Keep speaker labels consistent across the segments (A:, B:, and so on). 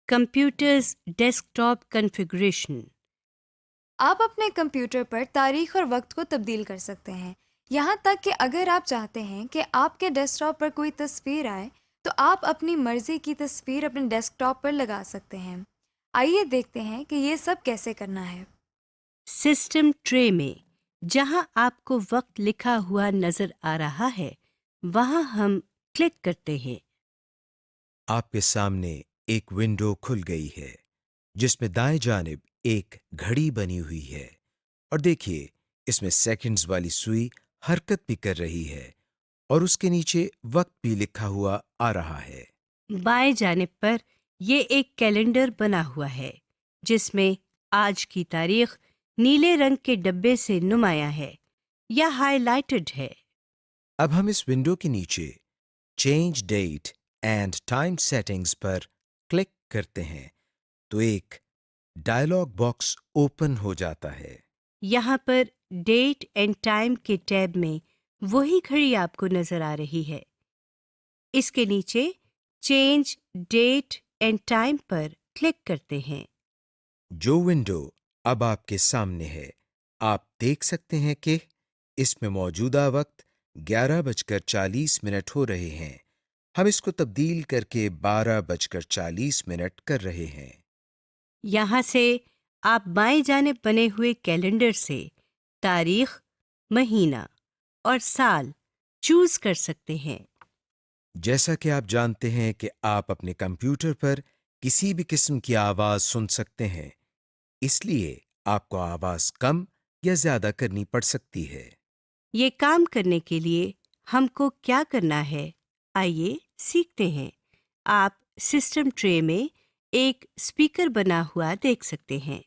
A: Computers desktop configuration.
B: आप अपने computer पर तारीख और वक्त को तब्दील कर सकते हैं। यहाँ तक कि अगर आप चाहते हैं कि आपके डेस्कटॉप पर कोई तस्वीर आए, तो आप अपनी मर्जी की तस्वीर अपने डेस्कटॉप पर लगा सकते हैं। आइए देखते हैं कि ये सब कैसे करना है।
A: सिस्टम ट्रे में जहां आपको वक्त लिखा हुआ नजर आ रहा है, वहां हम क्लिक करते हैं।
C: आपके सामने एक विंडो खुल गई है जिसमें दाएं जानिब एक घड़ी बनी हुई है और देखिए इसमें सेकंड्स वाली सुई हरकत भी कर रही है और उसके नीचे वक्त भी लिखा हुआ आ रहा है।
A: बाएं जानिब पर ये एक कैलेंडर बना हुआ है जिसमें आज की तारीख नीले रंग के डब्बे से नुमाया है या हाइलाइटेड है।
C: अब हम इस विंडो के नीचे change date and time settings पर क्लिक करते हैं तो एक डायलॉग बॉक्स ओपन हो जाता है।
A: यहाँ पर डेट एंड टाइम के टैब में वही घड़ी आपको नजर आ रही है। इसके नीचे चेंज डेट एंड टाइम पर क्लिक करते हैं।
C: जो विंडो अब आपके सामने है, आप देख सकते हैं कि इसमें मौजूदा वक्त 11:40 हो रहे हैं। हम इसको तब्दील करके 12:40 कर रहे हैं।
A: यहाँ से आप बाएं जानिब बने हुए कैलेंडर से तारीख, महीना और साल चूज कर सकते हैं।
C: जैसा कि आप जानते हैं कि आप अपने कंप्यूटर पर किसी भी किस्म की आवाज सुन सकते हैं, इसलिए आपको आवाज कम या ज्यादा करनी पड़ सकती है।
A: ये काम करने के लिए हमको क्या करना है, आइए सीखते हैं। आप सिस्टम ट्रे में एक स्पीकर बना हुआ देख सकते हैं।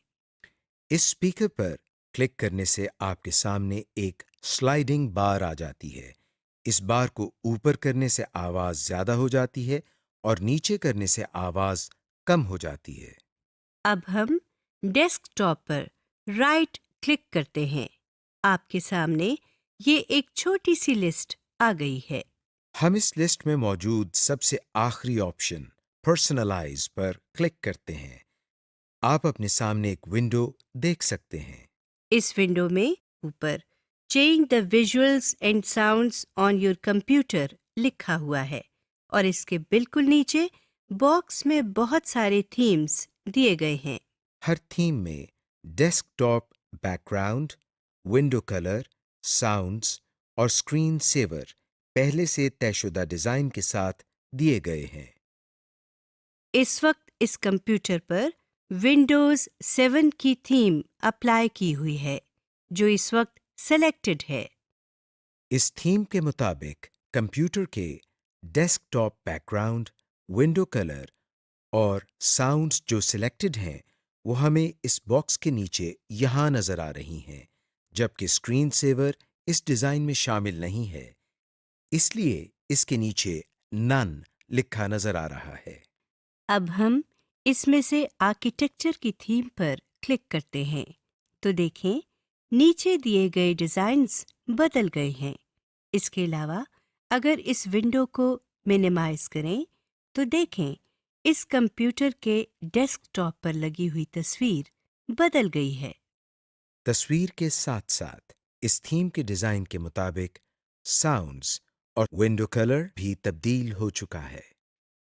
C: इस स्पीकर पर क्लिक करने से आपके सामने एक स्लाइडिंग बार आ जाती है। इस बार को ऊपर करने से आवाज ज्यादा हो जाती है और नीचे करने से आवाज कम हो जाती है।
A: अब हम डेस्कटॉप पर राइट क्लिक करते हैं। आपके सामने ये एक छोटी सी लिस्ट आ गई है।
C: हम इस लिस्ट में मौजूद सबसे आखिरी ऑप्शन पर्सनलाइज पर क्लिक करते हैं। आप अपने सामने एक विंडो देख सकते हैं।
A: इस विंडो में ऊपर change the visuals and sounds on your computer लिखा हुआ है और इसके बिल्कुल नीचे बॉक्स में बहुत सारे थीम्स दिए गए हैं।
C: हर थीम में desktop background, window colour, sounds और स्क्रीन सेवर पहले से तयशुदा डिजाइन के साथ दिए गए हैं।
A: इस वक्त इस कंप्यूटर पर विंडोज 7 की थीम अप्लाई की हुई है जो इस वक्त सेलेक्टेड है।
C: इस थीम के मुताबिक कंप्यूटर के डेस्कटॉप बैकग्राउंड, विंडो कलर और साउंड्स जो सिलेक्टेड हैं, वो हमें इस बॉक्स के नीचे यहाँ नजर आ रही हैं, जबकि स्क्रीन सेवर इस डिजाइन में शामिल नहीं है, इसलिए इसके नीचे नन लिखा नजर आ रहा है।
A: अब हम इसमें से आर्किटेक्चर की थीम पर क्लिक करते हैं तो देखें नीचे दिए गए डिजाइन्स बदल गए हैं। इसके अलावा अगर इस विंडो को मिनिमाइज करें तो देखें इस कंप्यूटर के डेस्कटॉप पर लगी हुई तस्वीर बदल गई है।
C: तस्वीर के साथ साथ इस थीम के डिजाइन के मुताबिक साउंड्स और विंडो कलर भी तब्दील हो चुका है।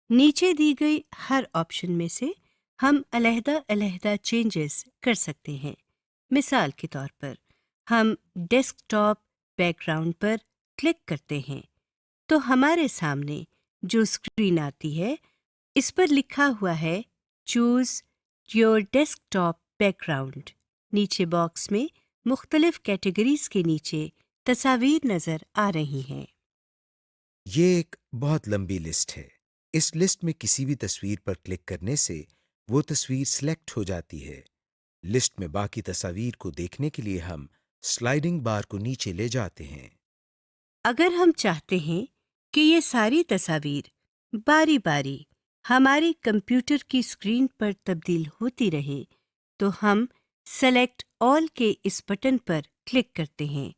A: नीचे दी गई हर ऑप्शन में से हम अलहदा-अलहदा चेंजेस कर सकते हैं। मिसाल के तौर पर हम डेस्कटॉप बैकग्राउंड पर क्लिक करते हैं तो हमारे सामने जो स्क्रीन आती है इस पर लिखा हुआ है चूज योर डेस्कटॉप बैकग्राउंड। नीचे बॉक्स में मुख्तलिफ कैटेगरीज के नीचे तस्वीर नजर आ रही हैं।
C: ये एक बहुत लंबी लिस्ट है। इस लिस्ट में किसी भी तस्वीर पर क्लिक करने से वो तस्वीर सिलेक्ट हो जाती है। लिस्ट में बाकी तस्वीर को देखने के लिए हम स्लाइडिंग बार को नीचे ले जाते हैं।
A: अगर हम चाहते हैं कि ये सारी तस्वीर बारी बारी हमारे कंप्यूटर की स्क्रीन पर तब्दील होती रहे तो हम सेलेक्ट ऑल के इस बटन पर क्लिक करते हैं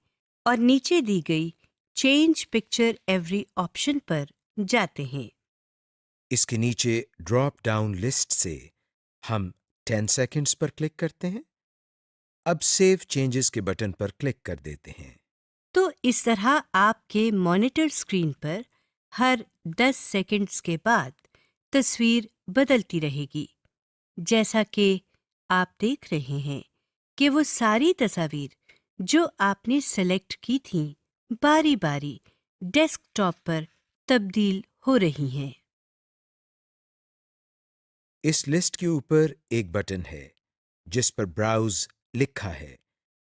A: और नीचे दी गई चेंज पिक्चर एवरी ऑप्शन पर जाते हैं।
C: इसके नीचे ड्रॉप डाउन लिस्ट से हम 10 सेकंड्स पर क्लिक करते हैं। अब सेव चेंजेस के बटन पर क्लिक कर देते हैं।
A: तो इस तरह आपके मॉनिटर स्क्रीन पर हर 10 सेकंड्स के बाद तस्वीर बदलती रहेगी। जैसा कि आप देख रहे हैं कि वो सारी तस्वीर जो आपने सेलेक्ट की थीं बारी बारी डेस्कटॉप पर तब्दील हो रही हैं।
C: इस लिस्ट के ऊपर एक बटन है जिस पर ब्राउज लिखा है।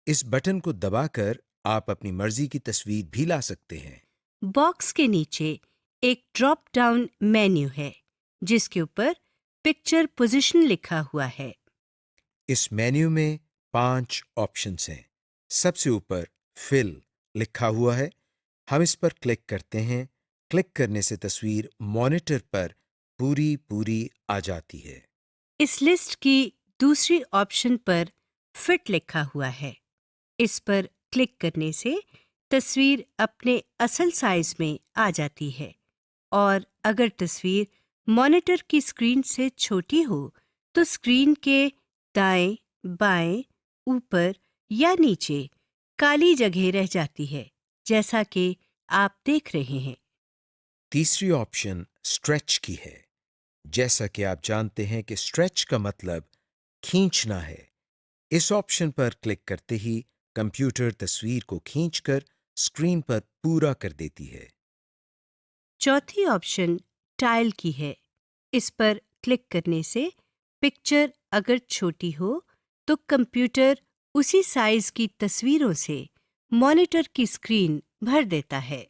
C: इस बटन को दबाकर आप अपनी मर्जी की तस्वीर भी ला सकते हैं।
A: बॉक्स के नीचे एक ड्रॉप डाउन मेन्यू है जिसके ऊपर पिक्चर पोजीशन लिखा हुआ है।
C: इस मेन्यू में 5 ऑप्शंस हैं। सबसे ऊपर फिल लिखा हुआ है। हम इस पर क्लिक करते हैं। क्लिक करने से तस्वीर मॉनिटर पर पूरी पूरी आ जाती है।
A: इस लिस्ट की दूसरी ऑप्शन पर फिट लिखा हुआ है। इस पर क्लिक करने से तस्वीर अपने असल साइज में आ जाती है और अगर तस्वीर मॉनिटर की स्क्रीन से छोटी हो तो स्क्रीन के दाएं, बाएं, ऊपर या नीचे काली जगह रह जाती है, जैसा कि आप देख रहे हैं।
C: तीसरी ऑप्शन स्ट्रेच की है। जैसा कि आप जानते हैं कि स्ट्रेच का मतलब खींचना है। इस ऑप्शन पर क्लिक करते ही कंप्यूटर तस्वीर को खींचकर स्क्रीन पर पूरा कर देती है।
A: चौथी ऑप्शन टाइल की है। इस पर क्लिक करने से पिक्चर अगर छोटी हो तो कंप्यूटर उसी साइज की तस्वीरों से मॉनिटर की स्क्रीन भर देता है।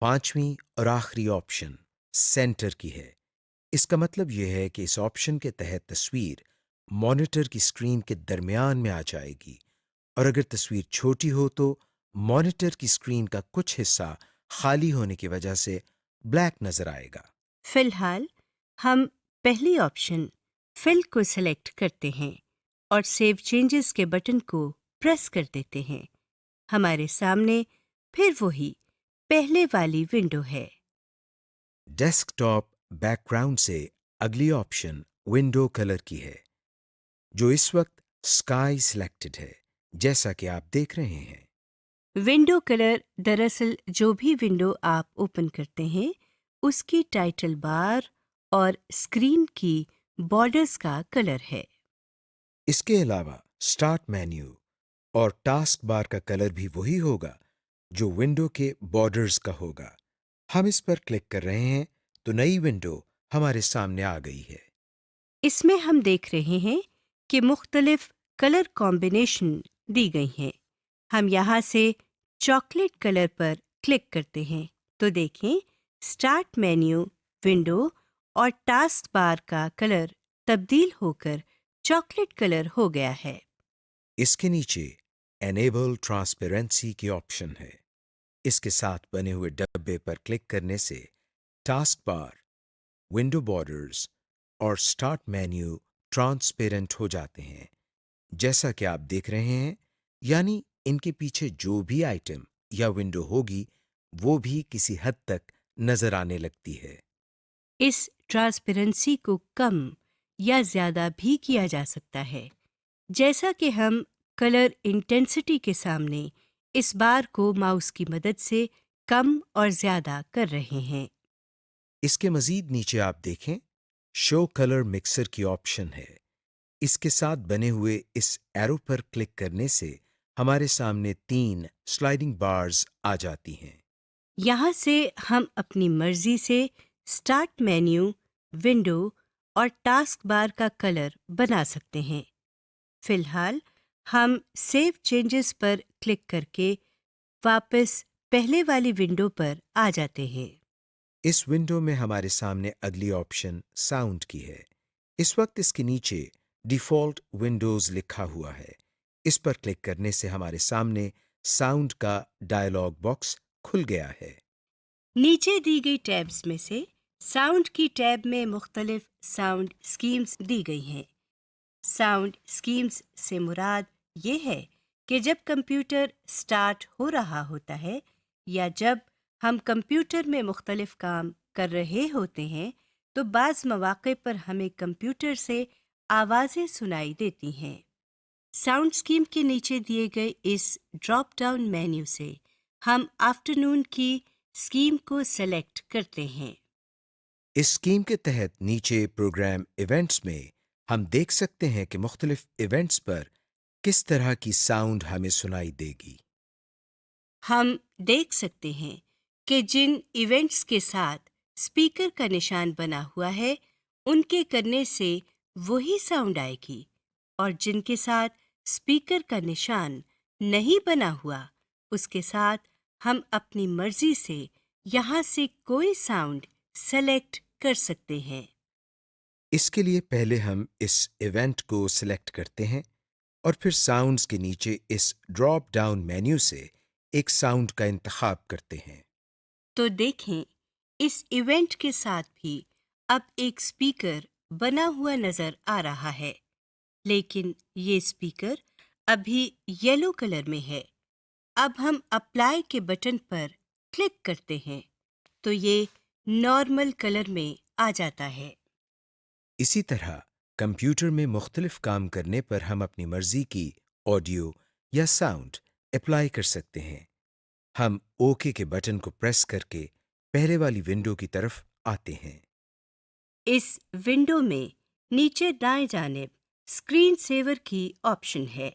C: पांचवी और आखिरी ऑप्शन सेंटर की है। इसका मतलब यह है कि इस ऑप्शन के तहत तस्वीर मॉनिटर की स्क्रीन के दरमियान में आ जाएगी और अगर तस्वीर छोटी हो तो मॉनिटर की स्क्रीन का कुछ हिस्सा खाली होने की वजह से ब्लैक नजर आएगा।
A: फिलहाल हम पहली ऑप्शन फिल को सिलेक्ट करते हैं और सेव चेंजेस के बटन को प्रेस कर देते हैं। हमारे सामने फिर वही पहले वाली विंडो है।
C: डेस्कटॉप बैकग्राउंड से अगली ऑप्शन विंडो कलर की है, जो इस वक्त स्काई सिलेक्टेड है, जैसा कि आप देख रहे हैं।
A: विंडो कलर दरअसल जो भी विंडो आप ओपन करते हैं उसकी टाइटल बार और स्क्रीन की बॉर्डर्स का कलर है।
C: इसके अलावा स्टार्ट मेन्यू और टास्क बार का कलर भी वही होगा जो विंडो के बॉर्डर्स का होगा। हम इस पर क्लिक कर रहे हैं तो नई विंडो हमारे सामने आ गई है।
A: इसमें हम देख रहे हैं कि मुख्तलिफ कलर कॉम्बिनेशन दी गई हैं। हम यहाँ से चॉकलेट कलर पर क्लिक करते हैं तो देखें स्टार्ट मेन्यू, विंडो और टास्क बार का कलर तब्दील होकर चॉकलेट कलर हो गया है।
C: इसके नीचे एनेबल ट्रांसपेरेंसी की ऑप्शन है। इसके साथ बने हुए डब्बे पर क्लिक करने से टास्क बार, विंडो बॉर्डर्स और स्टार्ट मेन्यू ट्रांसपेरेंट हो जाते हैं, जैसा कि आप देख रहे हैं। यानी इनके पीछे जो भी आइटम या विंडो होगी वो भी किसी हद तक नजर आने लगती है।
A: इस ट्रांसपेरेंसी को कम या ज्यादा भी किया जा सकता है, जैसा कि हम कलर इंटेंसिटी के सामने इस बार को माउस की मदद से कम और ज्यादा कर रहे हैं।
C: इसके मजीद नीचे आप देखें शो कलर मिक्सर की ऑप्शन है। इसके साथ बने हुए इस एरो पर क्लिक करने से हमारे सामने 3 स्लाइडिंग बार्स आ जाती हैं।
A: यहाँ से हम अपनी मर्जी से स्टार्ट मेन्यू, विंडो और टास्क बार का कलर बना सकते हैं। फिलहाल हम सेव चेंजेस पर क्लिक करके वापस पहले वाली विंडो पर आ जाते हैं।
C: इस विंडो में हमारे सामने अगली ऑप्शन साउंड की है। इस वक्त इसके नीचे डिफॉल्ट विंडोज लिखा हुआ है। इस पर क्लिक करने से हमारे सामने साउंड का डायलॉग बॉक्स खुल गया है।
A: नीचे दी गई टैब्स में से साउंड की टैब में मुख्तलिफ साउंड स्कीम्स दी गई हैं। साउंड स्कीम्स से मुराद ये है कि जब कंप्यूटर स्टार्ट हो रहा होता है या जब हम कंप्यूटर में मुख्तलिफ काम कर रहे होते हैं तो बाज़ मौक़े पर हमें कंप्यूटर से आवाज़ें सुनाई देती हैं। साउंड स्कीम के नीचे दिए गए इस ड्रॉप डाउन मेन्यू से हम आफ्टरनून की स्कीम को सेलेक्ट करते हैं।
C: इस स्कीम के तहत नीचे प्रोग्राम इवेंट्स में हम देख सकते हैं कि मुख्तलिफ इवेंट्स पर किस तरह की साउंड हमें सुनाई देगी।
A: हम देख सकते हैं कि जिन इवेंट्स के साथ स्पीकर का निशान बना हुआ है, उनके करने से वही साउंड आएगी, और जिनके साथ स्पीकर का निशान नहीं बना हुआ, उसके साथ हम अपनी मर्जी से यहाँ से कोई साउंड सेलेक्ट कर सकते हैं।
C: इसके लिए पहले हम इस इवेंट को सिलेक्ट करते हैं और फिर साउंड्स के नीचे इस ड्रॉप डाउन मेन्यू से एक साउंड का इंतखाब करते हैं।
A: तो देखें, इस इवेंट के साथ भी अब एक स्पीकर बना हुआ नजर आ रहा है, लेकिन ये स्पीकर अभी येलो कलर में है। अब हम अप्लाई के बटन पर क्लिक करते हैं तो ये नॉर्मल कलर में आ जाता है।
C: इसी तरह कंप्यूटर में मुख्तलिफ काम करने पर हम अपनी मर्जी की ऑडियो या साउंड अप्लाई कर सकते हैं। हम ओके के बटन को प्रेस करके पहले वाली विंडो की तरफ आते हैं।
A: इस विंडो में नीचे दाएं जानिब स्क्रीन सेवर की ऑप्शन है,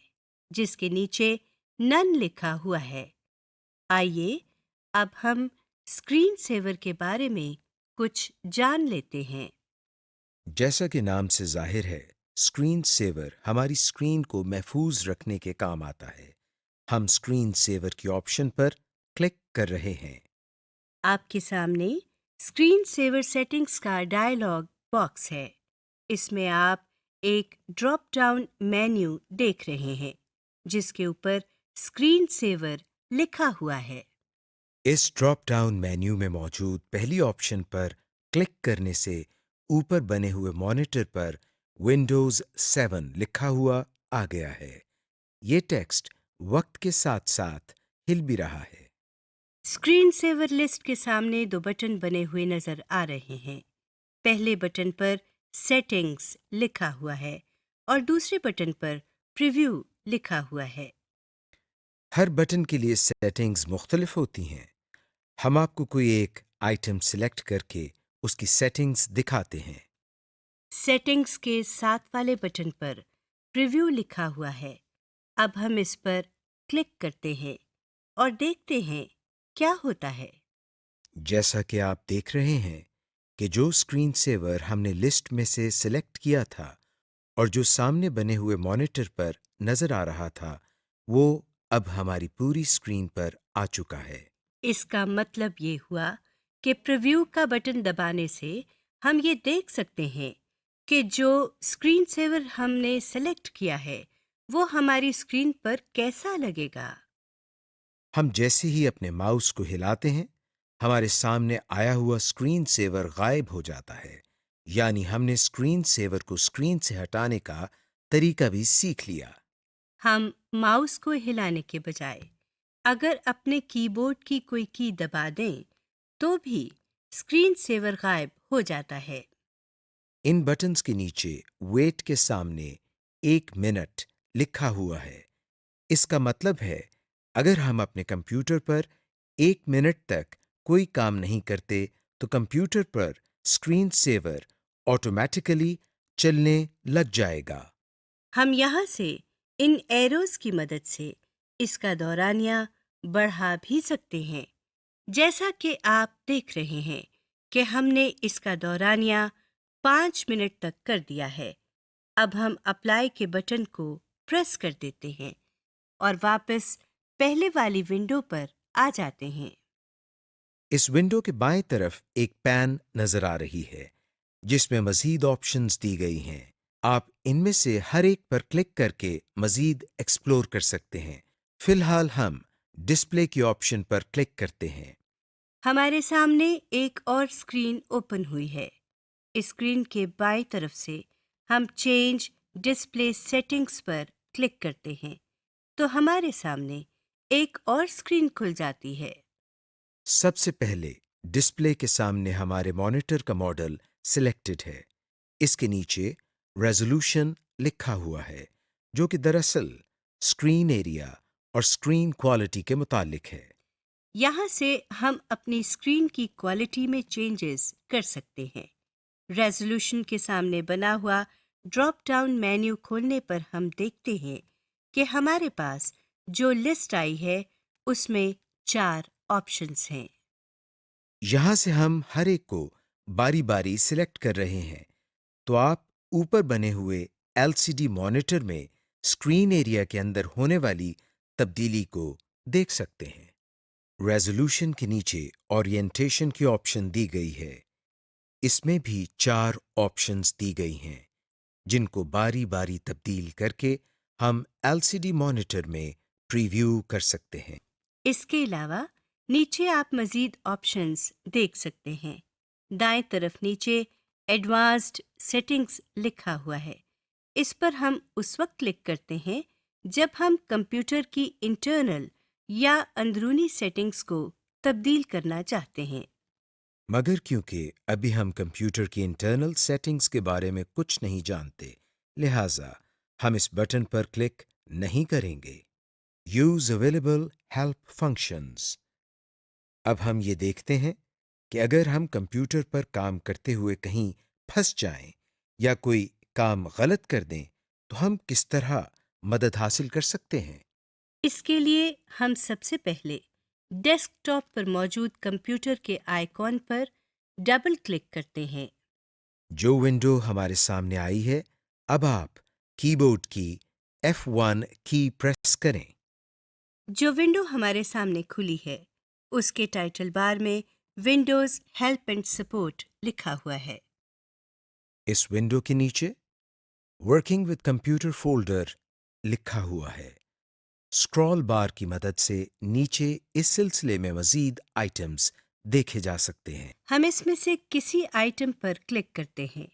A: जिसके नीचे नन लिखा हुआ है। आइए अब हम स्क्रीन सेवर के बारे में कुछ जान लेते हैं।
C: जैसा कि नाम से जाहिर है, स्क्रीन सेवर हमारी स्क्रीन को महफूज रखने के काम आता है। हम स्क्रीन सेवर की ऑप्शन पर क्लिक कर रहे हैं।
A: आपके सामने स्क्रीन सेवर सेटिंग्स का डायलॉग बॉक्स है। इसमें आप एक ड्रॉप डाउन मेन्यू देख रहे हैं, जिसके ऊपर स्क्रीन सेवर लिखा हुआ है।
C: इस ड्रॉप डाउन मेन्यू में मौजूद पहली ऑप्शन पर क्लिक करने से ऊपर बने हुए मॉनिटर पर विंडोज 7 लिखा हुआ आ गया है। ये टेक्स्ट वक्त के साथ साथ हिल भी रहा है।
A: स्क्रीन सेवर लिस्ट के सामने दो बटन बने हुए नजर आ रहे हैं। पहले बटन पर सेटिंग्स लिखा हुआ है और दूसरे बटन पर प्रीव्यू लिखा हुआ है।
C: हर बटन के लिए सेटिंग्स मुख्तलिफ होती हैं। हम आपको कोई एक आइटम सिलेक्ट करके उसकी सेटिंग्स दिखाते हैं।
A: सेटिंग्स के साथ वाले बटन पर प्रीव्यू लिखा हुआ है। अब हम इस पर क्लिक करते हैं और देखते हैं क्या होता है।
C: जैसा कि आप देख रहे हैं कि जो स्क्रीन सेवर हमने लिस्ट में से सिलेक्ट किया था और जो सामने बने हुए मॉनिटर पर नजर आ रहा था, वो अब हमारी पूरी स्क्रीन पर आ चुका है।
A: इसका मतलब ये हुआ कि प्रीव्यू का बटन दबाने से हम ये देख सकते हैं कि जो स्क्रीन सेवर हमने सेलेक्ट किया है, वो हमारी स्क्रीन पर कैसा लगेगा।
C: हम जैसे ही अपने माउस को हिलाते हैं, हमारे सामने आया हुआ स्क्रीन सेवर गायब हो जाता है। यानी हमने स्क्रीन सेवर को स्क्रीन से हटाने का तरीका भी सीख लिया।
A: हम माउस को हिलाने के बजाय अगर अपने कीबोर्ड की कोई की दबा दें, तो भी स्क्रीन सेवर गायब हो जाता है।
C: इन बटन्स के नीचे वेट के सामने 1 मिनट लिखा हुआ है। इसका मतलब है अगर हम अपने कंप्यूटर पर 1 मिनट तक कोई काम नहीं करते तो कंप्यूटर पर स्क्रीन सेवर ऑटोमेटिकली चलने लग जाएगा।
A: हम यहाँ से इन एरोज की मदद से इसका दौरानिया बढ़ा भी सकते हैं। जैसा कि आप देख रहे हैं कि हमने इसका दौरानिया 5 मिनट तक कर दिया है। अब हम अप्लाई के बटन को प्रेस कर देते हैं और वापस पहले वाली विंडो पर आ जाते हैं।
C: इस विंडो के बाएं तरफ एक पैन नजर आ रही है जिसमें मजीद ऑप्शंस दी गई हैं। आप इनमें से हर एक पर क्लिक करके मजीद एक्सप्लोर कर सकते हैं। फिलहाल हम डिस्प्ले की ऑप्शन पर क्लिक करते हैं।
A: हमारे सामने एक और स्क्रीन ओपन हुई है। इस स्क्रीन के बाईं तरफ से हम चेंज डिस्प्ले सेटिंग्स पर क्लिक करते हैं तो हमारे सामने एक और स्क्रीन खुल जाती है।
C: सबसे पहले डिस्प्ले के सामने हमारे मॉनिटर का मॉडल सिलेक्टेड है। इसके नीचे रेजोल्यूशन लिखा हुआ है, जो कि दरअसल स्क्रीन एरिया और स्क्रीन क्वालिटी के मुतालिक है।
A: यहाँ से हम अपनी स्क्रीन की क्वालिटी में चेंजेस कर सकते हैं। रेजोल्यूशन के सामने बना हुआ ड्रॉप डाउन मेन्यू खोलने पर हम देखते हैं कि हमारे पास जो लिस्ट आई है उसमें 4 ऑप्शंस हैं।
C: यहाँ से हम हर एक को बारी बारी सिलेक्ट कर रहे हैं, तो आप ऊपर बने हुए एलसीडी मॉनिटर में स्क्रीन एरिया के अंदर होने वाली तब्दीली को देख सकते हैं। रेजोल्यूशन के नीचे ओरिएंटेशन की ऑप्शन दी गई है। इसमें भी 4 ऑप्शंस दी गई हैं, जिनको बारी बारी तब्दील करके हम एलसीडी मॉनिटर में प्रीव्यू कर सकते हैं।
A: इसके अलावा नीचे आप मजीद ऑप्शंस देख सकते हैं। दाएं तरफ नीचे एडवांस्ड सेटिंग्स लिखा हुआ है। इस पर हम उस वक्त क्लिक करते हैं जब हम कंप्यूटर की इंटरनल या अंदरूनी सेटिंग्स को तब्दील करना चाहते हैं।
C: मगर क्योंकि अभी हम कंप्यूटर की इंटरनल सेटिंग्स के बारे में कुछ नहीं जानते, लिहाजा हम इस बटन पर क्लिक नहीं करेंगे। Use available help functions. अब हम ये देखते हैं कि अगर हम कंप्यूटर पर काम करते हुए कहीं फंस जाएं या कोई काम गलत कर दें, तो हम किस तरह मदद हासिल कर सकते हैं।
A: इसके लिए हम सबसे पहले डेस्कटॉप पर मौजूद कंप्यूटर के आइकॉन पर डबल क्लिक करते हैं।
C: जो विंडो हमारे सामने आई है, अब आप कीबोर्ड की F1 की प्रेस करें।
A: जो विंडो हमारे सामने खुली है उसके टाइटल बार में विंडोज हेल्प एंड सपोर्ट लिखा हुआ है।
C: इस विंडो के नीचे वर्किंग विद कंप्यूटर फोल्डर लिखा हुआ है। स्क्रॉल बार की मदद से नीचे इस सिलसिले में मजीद आइटम्स देखे जा सकते हैं।
A: हम इसमें से किसी आइटम पर क्लिक करते हैं।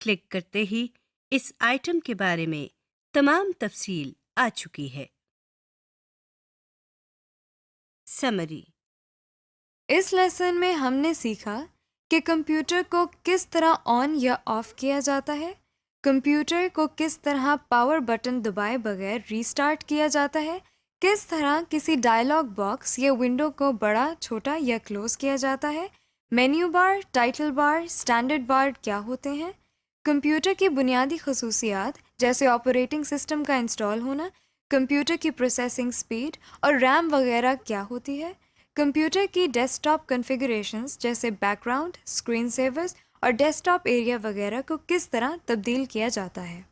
A: क्लिक करते ही इस आइटम के बारे में तमाम तफसील आ चुकी है। समरी।
B: इस लेसन में हमने सीखा कि कंप्यूटर को किस तरह ऑन या ऑफ किया जाता है, कंप्यूटर को किस तरह पावर बटन दबाए बगैर रीस्टार्ट किया जाता है, किस तरह किसी डायलॉग बॉक्स या विंडो को बड़ा, छोटा या क्लोज किया जाता है, menu bar, title bar, standard bar क्या होते हैं, कंप्यूटर की बुनियादी खसूसियात जैसे ऑपरेटिंग सिस्टम का इंस्टॉल होना, कंप्यूटर की प्रोसेसिंग स्पीड और रैम वगैरह क्या होती है, कंप्यूटर की डेस्कटॉप कॉन्फ़िगरेशंस जैसे बैकग्राउंड, स्क्रीन सेवर्स और डेस्कटॉप एरिया वगैरह को किस तरह तब्दील किया जाता है।